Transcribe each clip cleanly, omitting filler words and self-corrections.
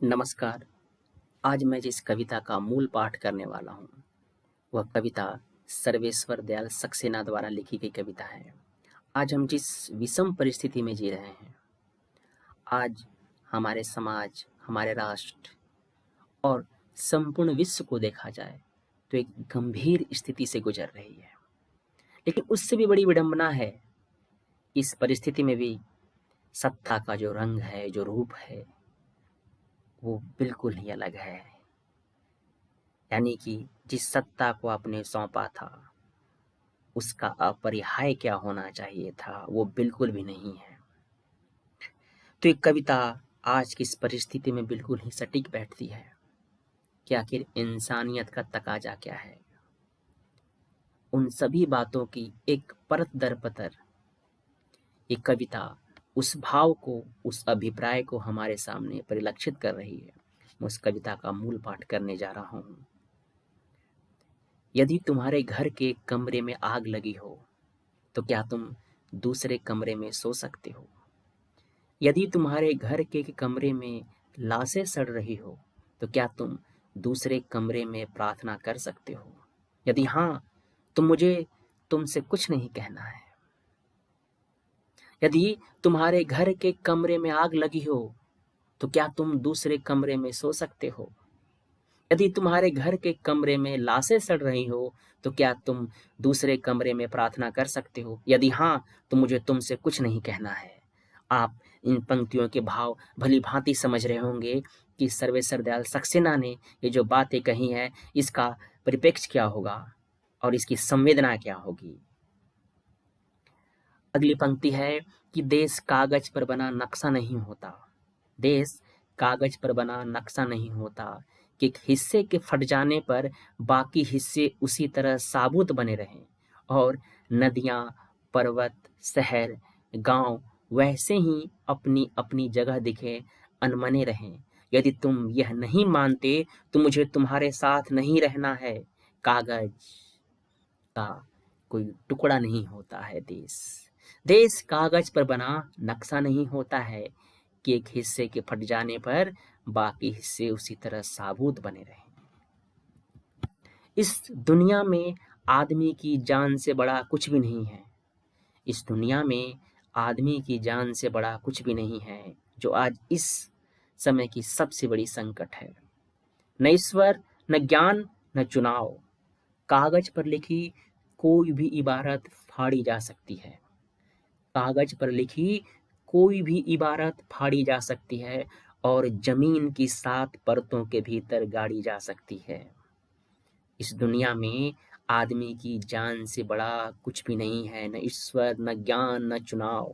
नमस्कार। आज मैं जिस कविता का मूल पाठ करने वाला हूँ, वह कविता सर्वेश्वर दयाल सक्सेना द्वारा लिखी गई कविता है। आज हम जिस विषम परिस्थिति में जी रहे हैं, आज हमारे समाज, हमारे राष्ट्र और संपूर्ण विश्व को देखा जाए तो एक गंभीर स्थिति से गुजर रही है। लेकिन उससे भी बड़ी विडंबना है, इस परिस्थिति में भी सत्ता का जो रंग है, जो रूप है, वो बिल्कुल ही अलग है। यानी कि जिस सत्ता को आपने सौंपा था, उसका अपरिहार्य क्या होना चाहिए था, वो बिल्कुल भी नहीं है। तो एक कविता आज की इस परिस्थिति में बिल्कुल ही सटीक बैठती है कि आखिर इंसानियत का तकाजा क्या है। उन सभी बातों की एक परत दर पतर ये कविता उस भाव को, उस अभिप्राय को हमारे सामने परिलक्षित कर रही है। मैं उस कविता का मूल पाठ करने जा रहा हूँ। यदि तुम्हारे घर के कमरे में आग लगी हो, तो क्या तुम दूसरे कमरे में सो सकते हो? यदि तुम्हारे घर के कमरे में लाशें सड़ रही हो, तो क्या तुम दूसरे कमरे में प्रार्थना कर सकते हो? यदि हाँ, तो मुझे तुमसे कुछ नहीं कहना है। यदि तुम्हारे घर के कमरे में आग लगी हो, तो क्या तुम दूसरे कमरे में सो सकते हो? यदि तुम्हारे घर के कमरे में लाशें सड़ रही हो, तो क्या तुम दूसरे कमरे में प्रार्थना कर सकते हो? यदि हाँ, तो मुझे तुमसे कुछ नहीं कहना है। आप इन पंक्तियों के भाव भली भांति समझ रहे होंगे कि सर्वेश्वर दयाल सक्सेना ने ये जो बातें कही हैं, इसका परिप्रेक्ष्य क्या होगा और इसकी संवेदना क्या होगी। अगली पंक्ति है कि देश कागज पर बना नक्शा नहीं होता। देश कागज पर बना नक्शा नहीं होता कि एक हिस्से के फट जाने पर बाकी हिस्से उसी तरह साबुत बने रहें और नदियाँ, पर्वत, शहर, गांव वैसे ही अपनी अपनी जगह दिखे, अनमने रहें। यदि तुम यह नहीं मानते तो मुझे तुम्हारे साथ नहीं रहना है। कागज का कोई टुकड़ा नहीं होता है देश। देश कागज पर बना नक्शा नहीं होता है कि एक हिस्से के फट जाने पर बाकी हिस्से उसी तरह साबुत बने रहें। इस दुनिया में आदमी की जान से बड़ा कुछ भी नहीं है। इस दुनिया में आदमी की जान से बड़ा कुछ भी नहीं है, जो आज इस समय की सबसे बड़ी संकट है। न ईश्वर, न ज्ञान, न चुनाव। कागज पर लिखी कोई भी इबारत फाड़ी जा सकती है। कागज पर लिखी कोई भी इबारत फाड़ी जा सकती है और जमीन की 7 परतों के भीतर गाड़ी जा सकती है। इस दुनिया में आदमी की जान से बड़ा कुछ भी नहीं है, न ईश्वर, न ज्ञान, न चुनाव।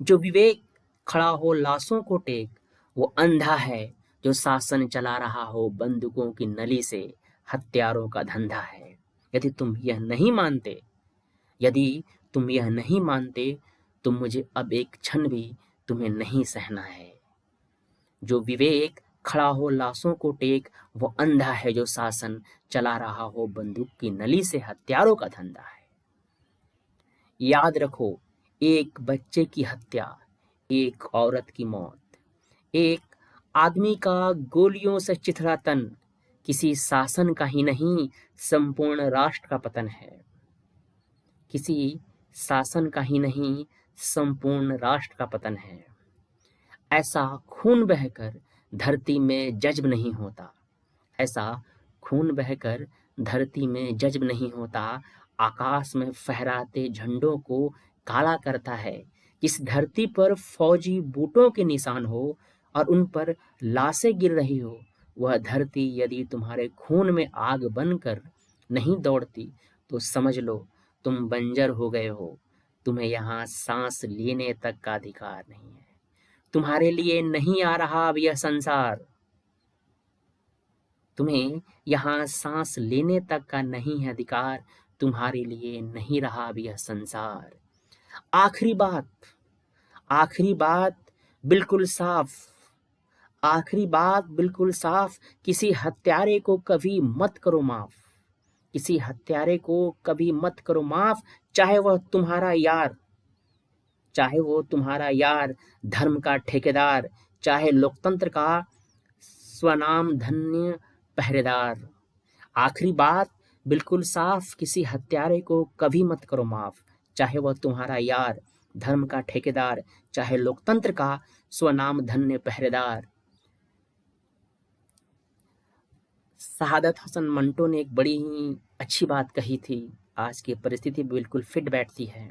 जो विवेक खड़ा हो लाशों को टेक, वो अंधा है जो शासन चला रहा हो बंदूकों की नली से। हत्यारों का धंधा है। यदि तुम यह नहीं मानते, यदि तुम यह नहीं मानते, तो मुझे अब एक क्षण भी तुम्हें नहीं सहना है। जो विवेक खड़ा हो लाशों को टेक, वो अंधा है जो शासन चला रहा हो बंदूक की नली से। हत्यारों का धंधा है। याद रखो, एक बच्चे की हत्या, एक औरत की मौत, एक आदमी का गोलियों से चिथड़ा तन किसी शासन का ही नहीं, संपूर्ण राष्ट्र का पतन है। किसी शासन का ही नहीं, संपूर्ण राष्ट्र का पतन है। ऐसा खून बहकर धरती में जज्ब नहीं होता। ऐसा खून बहकर धरती में जज्ब नहीं होता। आकाश में फहराते झंडों को काला करता है। जिस धरती पर फौजी बूटों के निशान हो और उन पर लाशें गिर रही हो, वह धरती यदि तुम्हारे खून में आग बनकर नहीं दौड़ती, तो समझ लो तुम बंजर हो गए हो। तुम्हें यहाँ सांस लेने तक का अधिकार नहीं है। तुम्हारे लिए नहीं आ रहा अब यह संसार। तुम्हें यहाँ सांस लेने तक का नहीं है अधिकार। तुम्हारे लिए नहीं रहा अब यह संसार। आखिरी बात, आखिरी बात बिल्कुल साफ, आखिरी बात बिल्कुल साफ। किसी हत्यारे को कभी मत करो माफ। किसी हत्यारे को कभी मत करो माफ, चाहे वह तुम्हारा यार, चाहे वो तुम्हारा यार, धर्म का ठेकेदार, चाहे लोकतंत्र का स्वनाम धन्य पहरेदार। आखिरी बात बिल्कुल साफ, किसी हत्यारे को कभी मत करो माफ, चाहे वह तुम्हारा यार, धर्म का ठेकेदार, चाहे लोकतंत्र का स्वनाम धन्य पहरेदार। शहादत हसन मंटो ने एक बड़ी ही अच्छी बात कही थी, आज की परिस्थिति बिल्कुल फिट बैठती है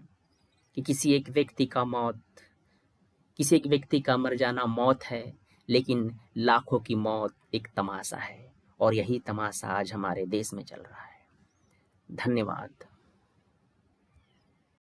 कि किसी एक व्यक्ति का मर जाना मौत है, लेकिन लाखों की मौत एक तमाशा है। और यही तमाशा आज हमारे देश में चल रहा है। धन्यवाद।